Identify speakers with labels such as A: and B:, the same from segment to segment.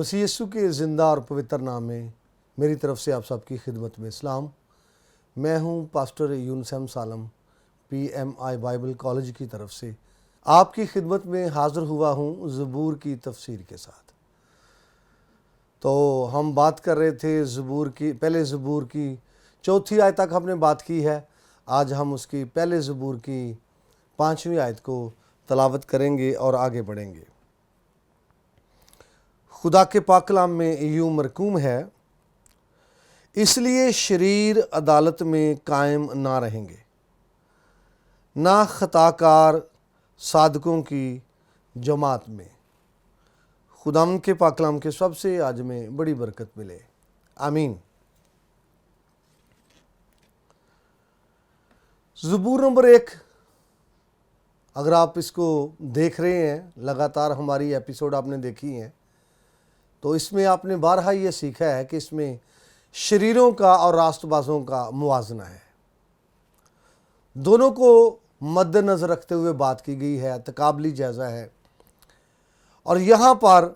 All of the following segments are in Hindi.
A: मसीह यीशु के ज़िंदा और पवित्र नाम में मेरी तरफ से आप सबकी खिदमत में इस्लाम। मैं हूं pastor Yunus Salam, PMI Bible college की तरफ से आपकी खिदमत में हाज़िर हुआ हूं ज़बूर की तफसीर के साथ। तो हम बात कर रहे थे पहले ज़बूर की चौथी आयत तक हमने बात की है। आज हम उसकी पहले ज़बूर की 5वीं आयत को तलावत करेंगे और आगे बढ़ेंगे। खुदा के पाक कलाम में यूं मरकूम है, इसलिए शरीर अदालत में कायम ना रहेंगे, ना खताकार सादकों की जमात में। खुदाम के पाक कलाम के सबसे आज में बड़ी बरकत मिले, आमीन। ज़बूर नंबर 1, अगर आप इसको देख रहे हैं, लगातार हमारी एपिसोड आपने देखी हैं, तो इसमें आपने बारहा ये सीखा है कि इसमें शरीरों का और रास्तबाजों का मुवाजना है। दोनों को मद्देनज़र रखते हुए बात की गई है, तकाबली जायज़ा है। और यहाँ पर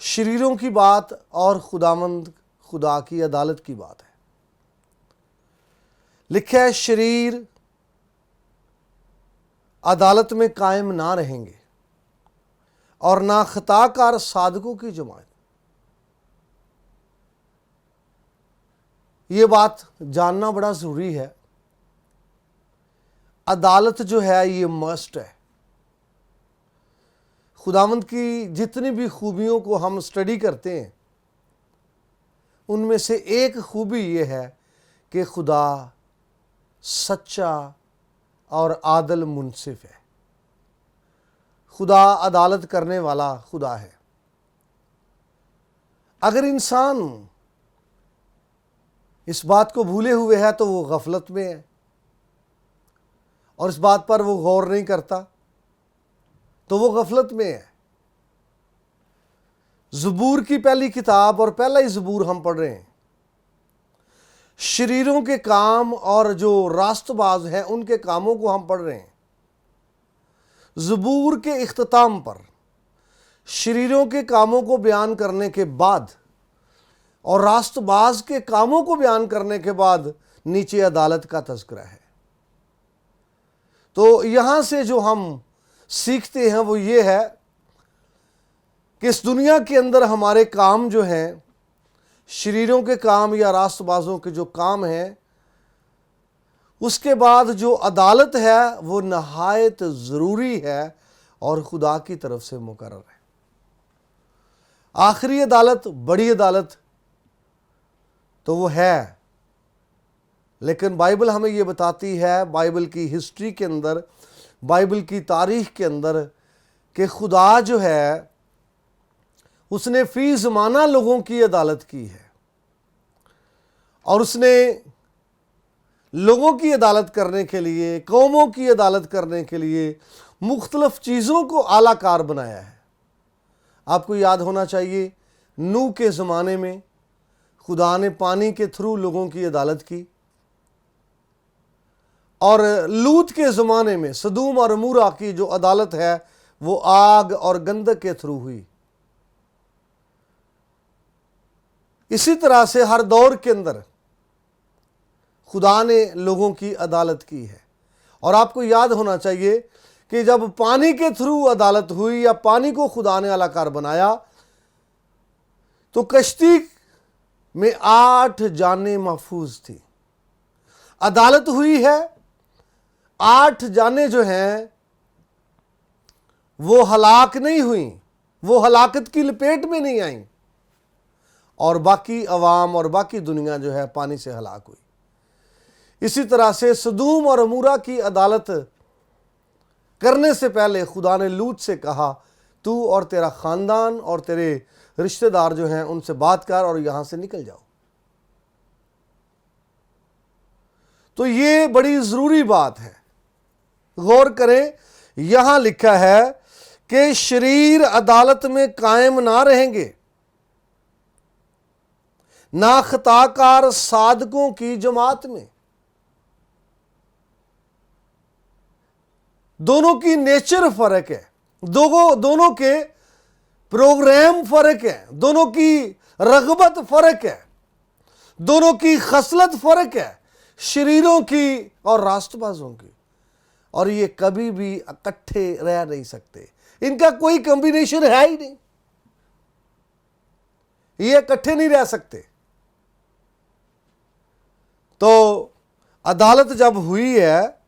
A: शरीरों की बात और खुदा की अदालत की बात है। लिखा है शरीर अदालत में कायम ना रहेंगे और ना खताकार सादकों की जमात। ये बात जानना बड़ा ज़रूरी है। अदालत जो है ये मस्ट है। खुदावंद की जितनी भी खूबियों को हम स्टडी करते हैं, उनमें से एक खूबी ये है कि खुदा सच्चा और आदल मुनसिफ है। खुदा अदालत करने वाला खुदा है। अगर इंसान इस बात को भूले हुए है तो वो गफलत में है और इस बात पर वो गौर नहीं करता तो वो गफलत में है। ज़बूर की पहली किताब और पहला ही ज़बूर हम पढ़ रहे हैं। शरीरों के काम और जो रास्तबाज हैं उनके कामों को हम पढ़ रहे हैं। ज़बूर के इख्तिताम पर शरीरों के कामों को बयान करने के बाद और रास्तबाज के कामों को बयान करने के बाद नीचे अदालत का तज़किरा है। तो यहां से जो हम सीखते हैं वो ये है कि इस दुनिया के अंदर हमारे काम जो हैं, शरीरों के काम या रास्तबाजों के जो काम हैं, उसके बाद जो अदालत है वो नहायत ज़रूरी है और खुदा की तरफ से मुकर्रर है। आखिरी अदालत, बड़ी अदालत तो वो है, लेकिन बाइबल हमें ये बताती है, बाइबल की हिस्ट्री के अंदर, बाइबल की तारीख के अंदर, कि खुदा जो है उसने फी ज़माना लोगों की अदालत की है और उसने लोगों की अदालत करने के लिए, कौमों की अदालत करने के लिए मुख्तलिफ चीज़ों को आलाकार बनाया है। आपको याद होना चाहिए, नूह के ज़माने में खुदा ने पानी के थ्रू लोगों की अदालत की और लूत के ज़माने में सदूम और अमूरा की जो अदालत है वो आग और गंधक के थ्रू हुई। इसी तरह से हर दौर के अंदर खुदा ने लोगों की अदालत की है। और आपको याद होना चाहिए कि जब पानी के थ्रू अदालत हुई या पानी को खुदा ने आलाकार बनाया तो कश्ती में 8 जानें महफूज थी। अदालत हुई है, 8 जानें जो हैं वो हलाक नहीं हुई, वो हलाकत की लपेट में नहीं आई और बाकी अवाम और बाकी दुनिया जो है पानी से हलाक हुई। इसी तरह से सदूम और अमूरा की अदालत करने से पहले खुदा ने लूत से कहा, तू और तेरा ख़ानदान और तेरे रिश्तेदार जो हैं उनसे बात कर और यहाँ से निकल जाओ। तो ये बड़ी ज़रूरी बात है, गौर करें। यहाँ लिखा है कि शरीर अदालत में कायम ना रहेंगे, ना खताकार सादकों की जमात में। दोनों की नेचर फर्क है, दोनों के प्रोग्राम फर्क है, दोनों की रगबत फर्क है, दोनों की खसलत फर्क है, शरीरों की और राष्ट्रबाजों की। और ये कभी भी इकट्ठे रह नहीं सकते, इनका कोई कॉम्बिनेशन है ही नहीं, ये इकट्ठे नहीं रह सकते। तो अदालत जब हुई है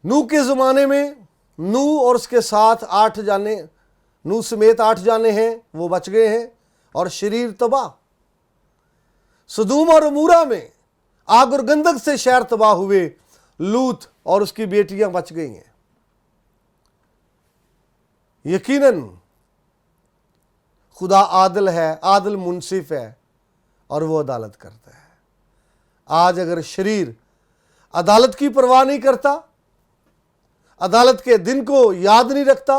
A: नूह के ज़माने में, नूह और उसके साथ 8 जाने, नूह समेत 8 जाने हैं, वो बच गए हैं और शरीर तबाह। सदूम और अमूरा में आग और गंधक से शहर तबाह हुए, लूत और उसकी बेटियां बच गई हैं। यकीनन खुदा आदिल है, आदिल मुनसिफ है और वो अदालत करता है। आज अगर शरीर अदालत की परवाह नहीं करता, अदालत के दिन को याद नहीं रखता,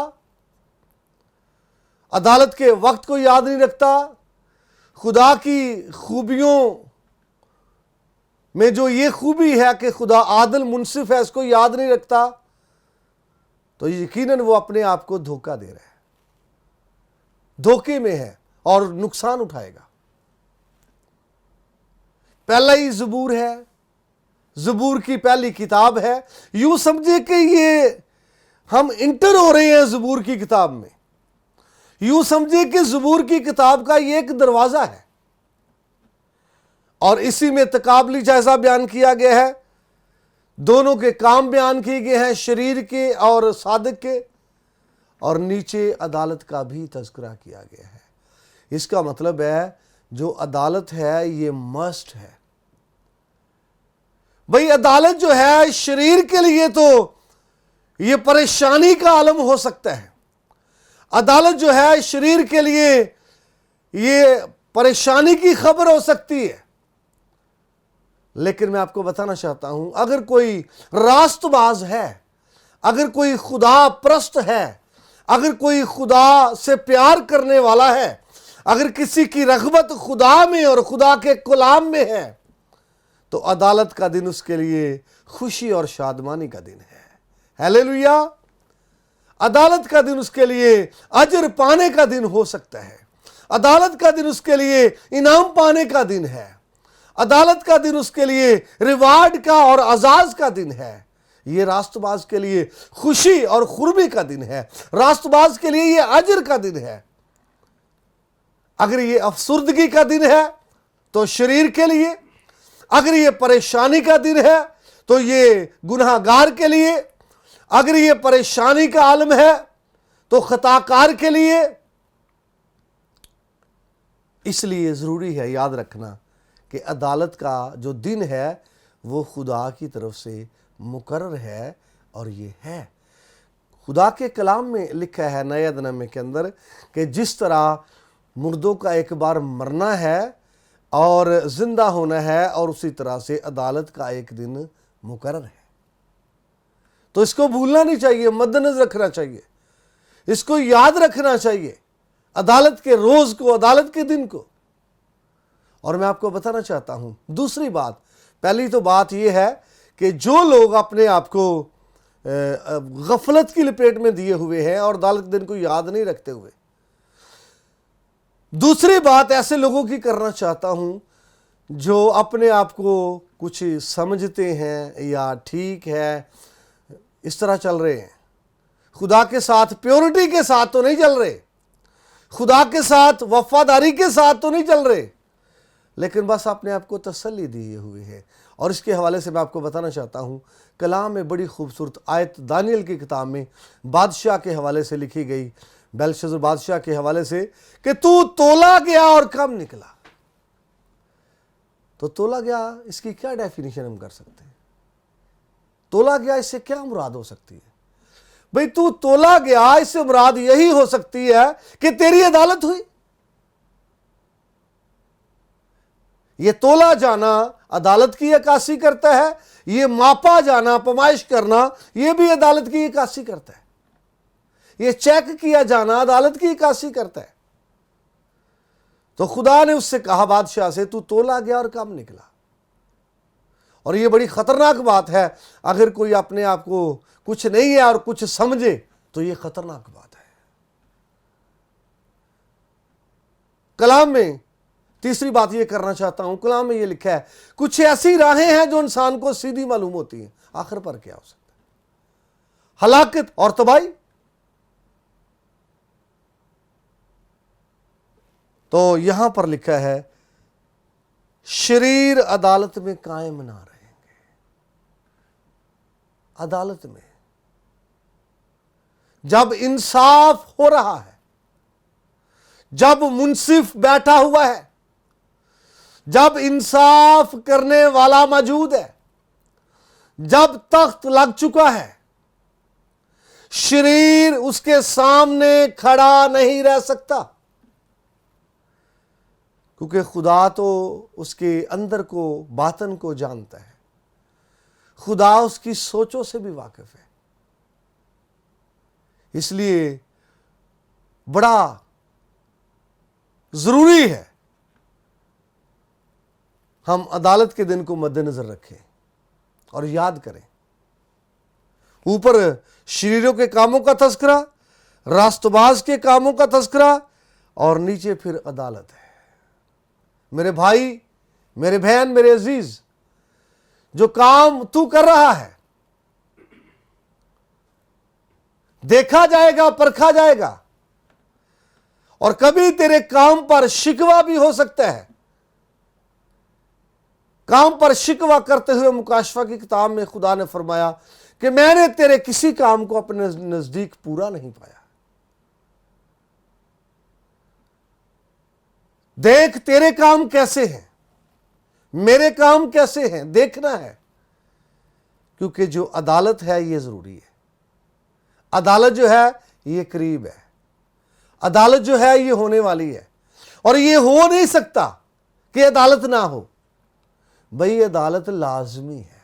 A: अदालत के वक्त को याद नहीं रखता, खुदा की खूबियों में जो ये खूबी है कि खुदा आदिल मुनसिफ है, इसको याद नहीं रखता, तो यकीनन वो अपने आप को धोखा दे रहा है, धोखे में है और नुकसान उठाएगा। पहला ही ज़बूर है, ज़बूर की पहली किताब है। यूं समझे कि ये हम इंटर हो रहे हैं ज़बूर की किताब में। यूं समझे कि ज़बूर की किताब का ये एक दरवाज़ा है और इसी में तकाबली जायज़ा बयान किया गया है, दोनों के काम बयान किए गए हैं, शरीर के और सादिक के, और नीचे अदालत का भी तज़किरा किया गया है। इसका मतलब है जो अदालत है ये मस्ट है। भाई अदालत जो है शरीर के लिए तो ये परेशानी का आलम हो सकता है, अदालत जो है शरीर के लिए ये परेशानी की खबर हो सकती है। लेकिन मैं आपको बताना चाहता हूं, अगर कोई रास्तबाज है, अगर कोई खुदा परस्त है, अगर कोई खुदा से प्यार करने वाला है, अगर किसी की रग़बत खुदा में और खुदा के कलाम में है, तो अदालत का दिन उसके लिए खुशी और शादमानी का दिन है। हालेलुया। अदालत का दिन उसके लिए अजर पाने का दिन हो सकता है, अदालत का दिन उसके लिए इनाम पाने का दिन है, अदालत का दिन उसके लिए रिवार्ड का और अजाज का दिन है। ये रास्तबाज के लिए खुशी और खुरबी का दिन है, रास्तबाज के लिए ये अजर का दिन है। अगर ये अफसुर्दगी का दिन है तो शरीर के लिए, अगर ये परेशानी का दिन है तो ये गुनाहगार के लिए, अगर ये परेशानी का आलम है तो खताकार के लिए। इसलिए ज़रूरी है याद रखना कि अदालत का जो दिन है वो खुदा की तरफ से मुकर्रर है, और ये है खुदा के कलाम में लिखा है नए अदनामे के अंदर कि जिस तरह मुर्दों का एक बार मरना है और जिंदा होना है, और उसी तरह से अदालत का एक दिन मुकर्रर है। तो इसको भूलना नहीं चाहिए, मद्देनजर रखना चाहिए, इसको याद रखना चाहिए, अदालत के रोज को, अदालत के दिन को। और मैं आपको बताना चाहता हूं दूसरी बात। पहली तो बात यह है कि जो लोग अपने आप को गफलत की लपेट में दिए हुए हैं और अदालत के दिन को याद नहीं रखते हुए, दूसरी बात ऐसे लोगों की करना चाहता हूं जो अपने आप को कुछ समझते हैं या ठीक है इस तरह चल रहे हैं, खुदा के साथ प्योरिटी के साथ तो नहीं चल रहे, खुदा के साथ वफादारी के साथ तो नहीं चल रहे, लेकिन बस अपने आप को तसल्ली दिए हुए हैं। और इसके हवाले से मैं आपको बताना चाहता हूँ, कलाम में बड़ी खूबसूरत आयत दानियल की किताब में बादशाह के हवाले से लिखी गई, बेलशस्सर बादशाह के हवाले से, कि तू तोला गया और कम निकला। तो तोला गया, इसकी क्या डेफिनेशन हम कर सकते हैं? तोला गया, इससे क्या मुराद हो सकती है? भाई तू तोला गया, इससे मुराद यही हो सकती है कि तेरी अदालत हुई। ये तोला जाना अदालत की अक्कासी करता है, ये मापा जाना, पमाइश करना, ये भी अदालत की अक्कासी करता है, ये चेक किया जाना अदालत की अक्कासी करता है। तो खुदा ने उससे कहा बादशाह से, तू तोला गया और कम निकला। और ये बड़ी खतरनाक बात है, अगर कोई अपने आप को कुछ नहीं है और कुछ समझे तो ये खतरनाक बात है। कलाम में तीसरी बात ये करना चाहता हूं, कलाम में ये लिखा है कुछ ऐसी राहें हैं जो इंसान को सीधी मालूम होती हैं, आखिर पर क्या हो सकता है? हलाकत और तबाही। तो यहां पर लिखा है शरीर अदालत में कायम ना रहेंगे। अदालत में जब इंसाफ हो रहा है, जब मुंसिफ बैठा हुआ है, जब इंसाफ करने वाला मौजूद है, जब तख्त लग चुका है, शरीर उसके सामने खड़ा नहीं रह सकता, क्योंकि खुदा तो उसके अंदर को, बातन को जानता है। खुदा उसकी सोचों से भी वाकिफ है। इसलिए बड़ा जरूरी है हम अदालत के दिन को मद्देनजर रखें और याद करें। ऊपर शरीरों के कामों का तस्करा, रास्तबाज के कामों का तस्करा, और नीचे फिर अदालत है। मेरे भाई, मेरे बहन, मेरे अजीज, जो काम तू कर रहा है देखा जाएगा, परखा जाएगा, और कभी तेरे काम पर शिकवा भी हो सकता है। काम पर शिकवा करते हुए मुकाशफा की किताब में खुदा ने फरमाया कि मैंने तेरे किसी काम को अपने नजदीक पूरा नहीं पाया। देख तेरे काम कैसे हैं, मेरे काम कैसे हैं, देखना है, क्योंकि जो अदालत है ये जरूरी है। अदालत जो है ये करीब है। अदालत जो है ये होने वाली है, और ये हो नहीं सकता कि अदालत ना हो। भाई अदालत लाजमी है।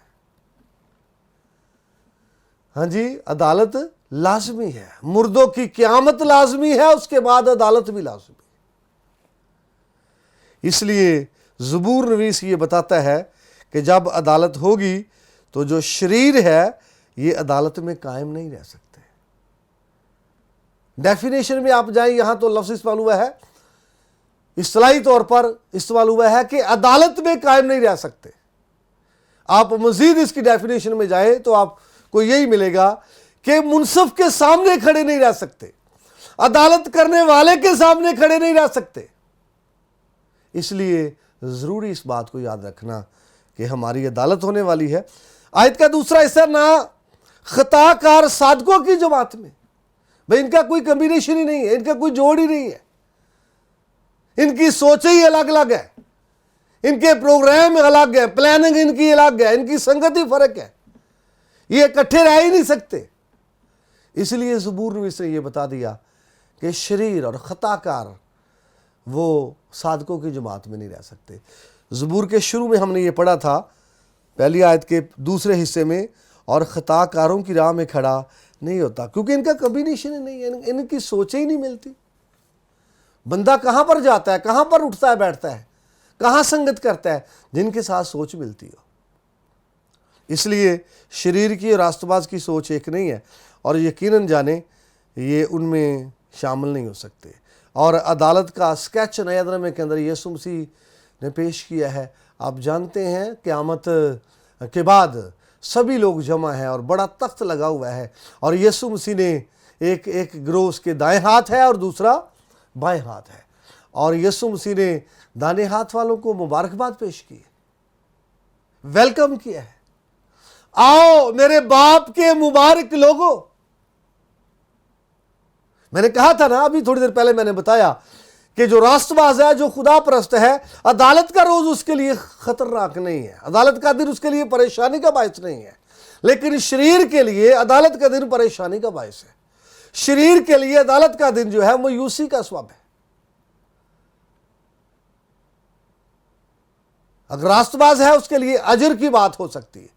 A: हाँ जी, अदालत लाजमी है। मुर्दों की क़यामत लाजमी है, उसके बाद अदालत भी लाजमी है। इसलिए ज़बूर नवीस ये बताता है कि जब अदालत होगी तो जो शरीर है ये अदालत में कायम नहीं रह सकते। डेफिनेशन में आप जाएं, यहां तो लफ्ज़ इस्तेमाल हुआ है, इस्तिलाही तौर पर इस्तेमाल हुआ है कि अदालत में कायम नहीं रह सकते। आप मजीद इसकी डेफिनेशन में जाएं तो आपको यही मिलेगा कि मुनसफ के सामने खड़े नहीं रह सकते, अदालत करने वाले के सामने खड़े नहीं रह सकते। इसलिए जरूरी इस बात को याद रखना कि हमारी अदालत होने वाली है। आयत का दूसरा हिस्सा, ना खताकार सादकों की जमात में। भाई इनका कोई कम्बिनेशन ही नहीं है, इनका कोई जोड़ ही नहीं है, इनकी सोच ही अलग अलग है, इनके प्रोग्राम अलग है, प्लानिंग इनकी अलग है, इनकी संगत ही फर्क है, ये इकट्ठे रह ही नहीं सकते। इसलिए ज़बूर नवीस ने यह बता दिया कि शरीर और खताकार वो सादकों की जमात में नहीं रह सकते। ज़बूर के शुरू में हमने ये पढ़ा था, पहली आयत के दूसरे हिस्से में, और खताकारों की राह में खड़ा नहीं होता, क्योंकि इनका कम्बिनेशन ही नहीं है, इनकी सोच ही नहीं मिलती। बंदा कहाँ पर जाता है, कहाँ पर उठता है, बैठता है, कहाँ संगत करता है, जिनके साथ सोच मिलती हो। इसलिए शरीर की और रास्तबाज की सोच एक नहीं है, और यकीनन जाने ये उनमें शामिल नहीं हो सकते। और अदालत का स्केच नया नियम के अंदर यीशु मसीह ने पेश किया है। आप जानते हैं क़यामत के बाद सभी लोग जमा हैं और बड़ा तख्त लगा हुआ है, और यीशु मसीह ने एक गिरोह उसके दाएं हाथ है और दूसरा बाएं हाथ है, और यीशु मसीह ने दाहिने हाथ वालों को मुबारकबाद पेश की है, वेलकम किया है। आओ मेरे बाप के मुबारक लोगों। मैंने कहा था ना अभी थोड़ी देर पहले, मैंने बताया कि जो रास्तबाज है, जो खुदा परस्त है, अदालत का रोज उसके लिए खतरनाक नहीं है, अदालत का दिन उसके लिए परेशानी का बायस नहीं है। लेकिन शरीर के लिए अदालत का दिन परेशानी का बायस है। शरीर के लिए अदालत का दिन जो है मायूसी का सबब है। अगर रास्तबाज है उसके लिए अजर की बात हो सकती है।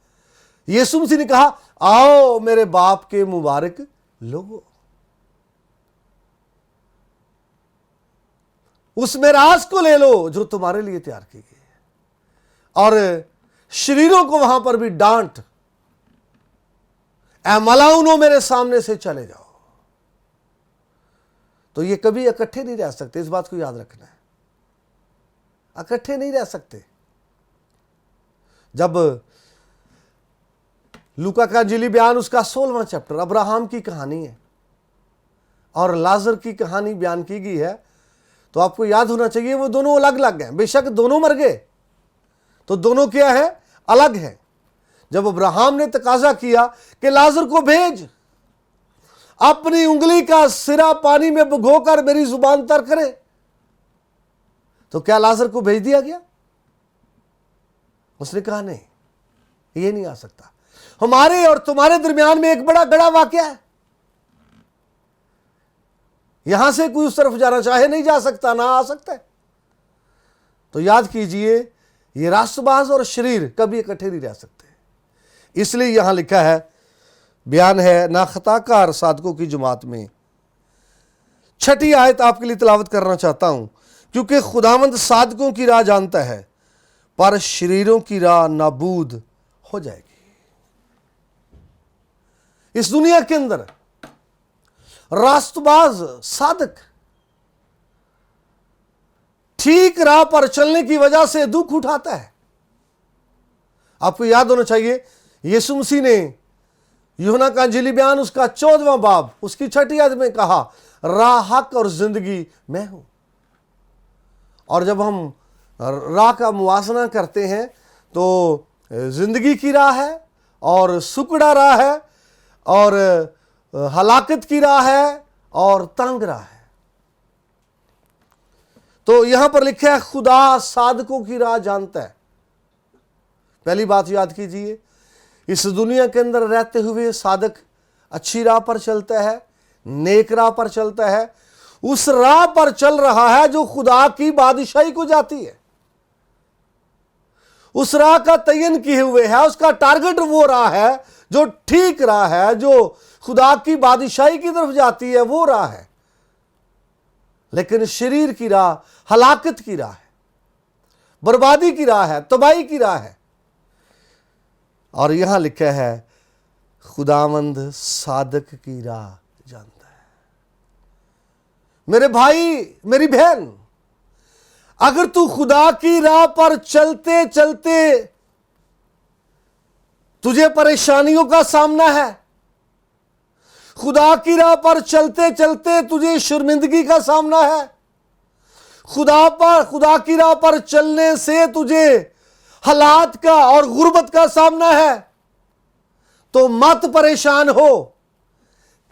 A: यीशु मसीह ने कहा, आओ मेरे बाप के मुबारक लोगों। उस मेराज को ले लो जो तुम्हारे लिए तैयार की गई है, और शरीरों को वहां पर भी डांट, ऐ मलाउनो मेरे सामने से चले जाओ। तो ये कभी इकट्ठे नहीं रह सकते, इस बात को याद रखना है। इकट्ठे नहीं रह सकते। जब लूका का इंजीली बयान उसका 16वां चैप्टर अब्राहम की कहानी है और लाजर की कहानी बयान की गई है, तो आपको याद होना चाहिए वो दोनों अलग अलग हैं। बेशक दोनों मर गए, तो दोनों क्या है? अलग है। जब अब्राहम ने तकाजा किया कि लाजर को भेज, अपनी उंगली का सिरा पानी में भिगोकर मेरी जुबान तर करे, तो क्या लाजर को भेज दिया गया? उसने कहा नहीं, ये नहीं आ सकता। हमारे और तुम्हारे दरमियान में एक बड़ा गड़ा वाकया है, यहां से कोई उस तरफ जाना चाहे नहीं जा सकता, ना आ सकता है। तो याद कीजिए, ये राष्ट्रबाज और शरीर कभी इकट्ठे नहीं रह सकते। इसलिए यहां लिखा है, बयान है ना खताकार साधकों की जमात में। 6ठी आयत आपके लिए तिलावत करना चाहता हूं, क्योंकि खुदावंद साधकों की राह जानता है पर शरीरों की राह नाबूद हो जाएगी। इस दुनिया के अंदर रास्तबाज साधक ठीक राह पर चलने की वजह से दुख उठाता है। आपको याद होना चाहिए, यीशु मसीह ने यूहन्ना का इंजीली बयान उसका 14वां बाब उसकी 6ठी आयत में कहा, राह, हक और जिंदगी मैं हूं। और जब हम राह का मुआसना करते हैं तो जिंदगी की राह है और सुकड़ा राह है और हलाकत की राह है और तंग राह है। तो यहां पर लिखा है खुदा साधकों की राह जानता है। पहली बात याद कीजिए, इस दुनिया के अंदर रहते हुए साधक अच्छी राह पर चलता है, नेक राह पर चलता है, उस राह पर चल रहा है जो खुदा की बादशाही को जाती है। उस राह का तयन किए हुए है, उसका टारगेट वो राह है जो ठीक राह है, जो खुदा की बादशाही की तरफ जाती है, वो राह है। लेकिन शरीर की राह हलाकत की राह है, बर्बादी की राह है, तबाही की राह है। और यहां लिखा है खुदावंद साधक की राह जानता है। मेरे भाई, मेरी बहन, अगर तू खुदा की राह पर चलते चलते तुझे परेशानियों का सामना है, खुदा की राह पर चलते चलते तुझे शर्मिंदगी का सामना है, खुदा की राह पर चलने से तुझे हालात का और गुर्बत का सामना है, तो मत परेशान हो।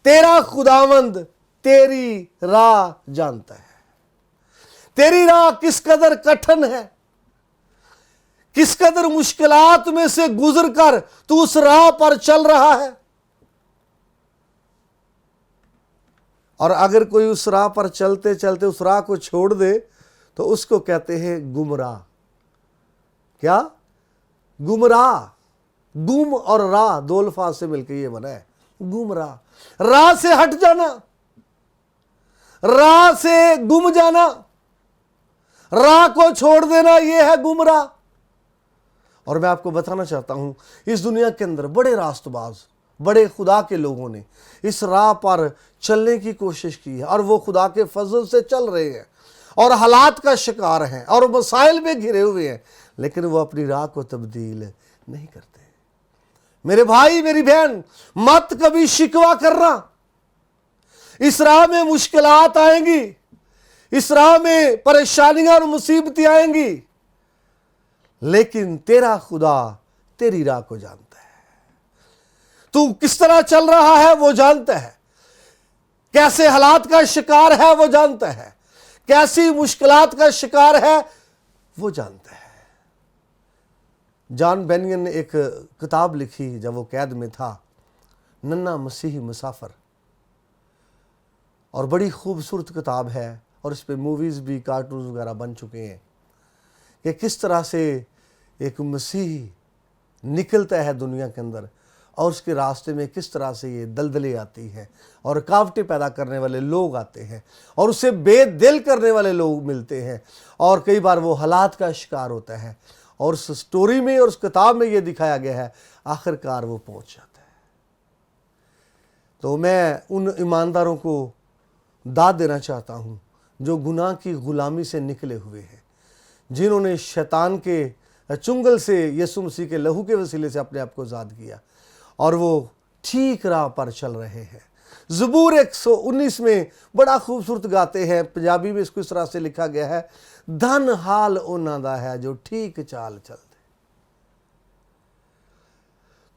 A: तेरा खुदावंद तेरी राह जानता है। तेरी राह किस कदर कठिन है, किस कदर मुश्किलात में से गुजर कर तू उस राह पर चल रहा है। और अगर कोई उस राह पर चलते चलते उस राह को छोड़ दे तो उसको कहते हैं गुमराह। क्या? गुमराह। गुम और राह दो अल्फाज से मिलकर ये बना है गुमराह। राह से हट जाना, राह से गुम जाना, राह को छोड़ देना, यह है गुमराह। और मैं आपको बताना चाहता हूं, इस दुनिया के अंदर बड़े रास्तबाज, बड़े खुदा के लोगों ने इस राह पर चलने की कोशिश की है और वो खुदा के फजल से चल रहे हैं और हालात का शिकार हैं और मसाइल में घिरे हुए हैं, लेकिन वो अपनी राह को तब्दील नहीं करते। मेरे भाई, मेरी बहन, मत कभी शिकवा करना। इस राह में मुश्किलात आएंगी, इस राह में परेशानियां और मुसीबतें आएंगी, लेकिन तेरा खुदा तेरी राह को जानता है। तू किस तरह चल रहा है वो जानता है, कैसे हालात का शिकार है वो जानता है, कैसी मुश्किलात का शिकार है वो जानता है। जॉन बेनियन ने एक किताब लिखी जब वो कैद में था, नन्हा मसीही मुसाफिर, और बड़ी खूबसूरत किताब है और इस पे मूवीज़ भी, कार्टून वगैरह बन चुके हैं कि किस तरह से एक मसीही निकलता है दुनिया के अंदर और उसके रास्ते में किस तरह से ये दलदलें आती हैं और रुकावटें पैदा करने वाले लोग आते हैं और उसे बेदिल करने वाले लोग मिलते हैं और कई बार वो हालात का शिकार होता है। और उस स्टोरी में और उस किताब में ये दिखाया गया है, आखिरकार वो पहुंच जाता है। तो मैं उन ईमानदारों को दाद देना चाहता हूं जो गुनाह की गुलामी से निकले हुए हैं, जिन्होंने शैतान के चुंगल से यीशु मसीह के लहू के वसीले से अपने आप को आज़ाद किया और वो ठीक राह पर चल रहे हैं। ज़बूर 119 में बड़ा खूबसूरत गाते हैं, पंजाबी में इसको इस तरह से लिखा गया है, धन हाल उन्हां दा है जो ठीक चाल चलते।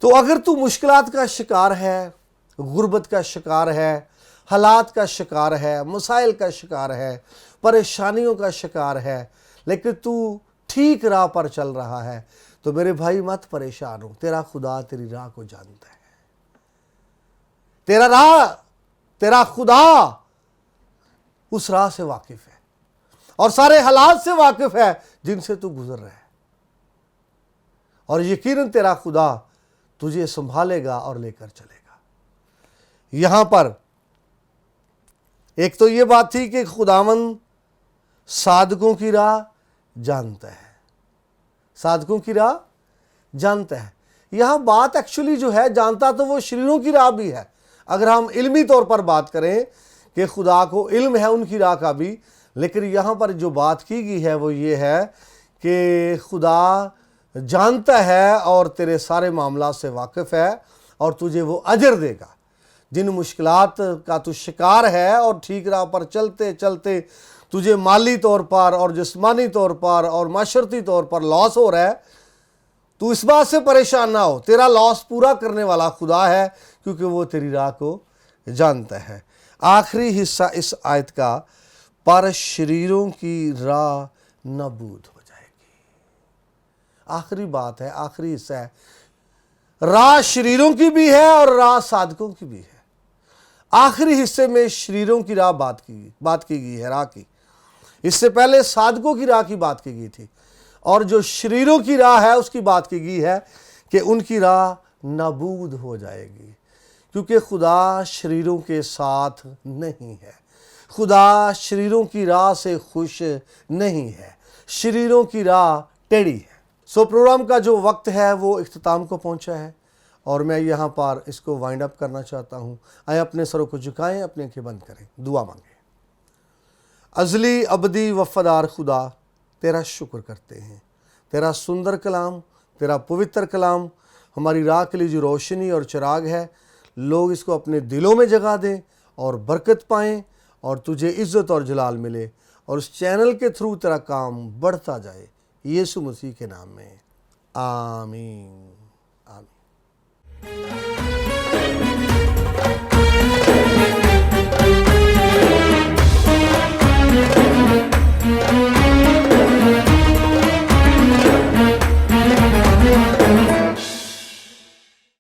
A: तो अगर तू मुश्किलात का शिकार है, गुर्बत का शिकार है, हालात का शिकार है, मसाइल का शिकार है, परेशानियों का शिकार है, लेकिन तू ठीक राह पर चल रहा है, तो मेरे भाई मत परेशान हो। तेरा खुदा तेरी राह को जानता है। तेरा खुदा उस राह से वाकिफ है और सारे हालात से वाकिफ है जिनसे तू गुजर रहा है, और यकीनन तेरा खुदा तुझे संभालेगा और लेकर चलेगा। यहां पर एक तो ये बात थी कि खुदावंद साधकों की राह जानता है, साधकों की राह जानता है। यहां बात एक्चुअली जो है, जानता तो वो शरीरों की राह भी है। अगर हम इल्मी तौर पर बात करें कि खुदा को इल्म है उनकी राह का भी, लेकिन यहां पर जो बात की गई है वो ये है कि खुदा जानता है और तेरे सारे मामला से वाकिफ है और तुझे वो अजर देगा। जिन मुश्किलात का तू शिकार है और ठीक राह पर चलते चलते तुझे माली तौर पर और जिस्मानी तौर पर और माशरती तौर पर लॉस हो रहा है, तू इस बात से परेशान ना हो। तेरा लॉस पूरा करने वाला खुदा है, क्योंकि वो तेरी राह को जानता है। आखिरी हिस्सा इस आयत का, पर शरीरों की राह नाबूद हो जाएगी। आखिरी बात है, आखिरी हिस्सा है। राह शरीरों की भी है और राह साधकों की भी है। आखिरी हिस्से में शरीरों की राह बात की गई है, राह की। इससे पहले साधकों की राह की बात की गई थी, और जो शरीरों की राह है उसकी बात की गई है कि उनकी राह नाबूद हो जाएगी, क्योंकि खुदा शरीरों के साथ नहीं है। खुदा शरीरों की राह से खुश नहीं है, शरीरों की राह टेढ़ी है। सो प्रोग्राम का जो वक्त है वो इख्तिताम को पहुंचा है और मैं यहाँ पर इसको वाइंड अप करना चाहता हूँ। आए अपने सरों को झुकाएं, अपनी आंखें बंद करें, दुआ मांगें। अज़ली अबदी वफ़ादार खुदा, तेरा शुक्र करते हैं। तेरा सुंदर कलाम, तेरा पवित्र कलाम हमारी राह के लिए जो रोशनी और चिराग है, लोग इसको अपने दिलों में जगा दें और बरकत पाएँ और तुझे इज़्ज़त और जलाल मिले, और उस चैनल के थ्रू तेरा काम बढ़ता जाए, यीशु मसीह के नाम में, आमीन।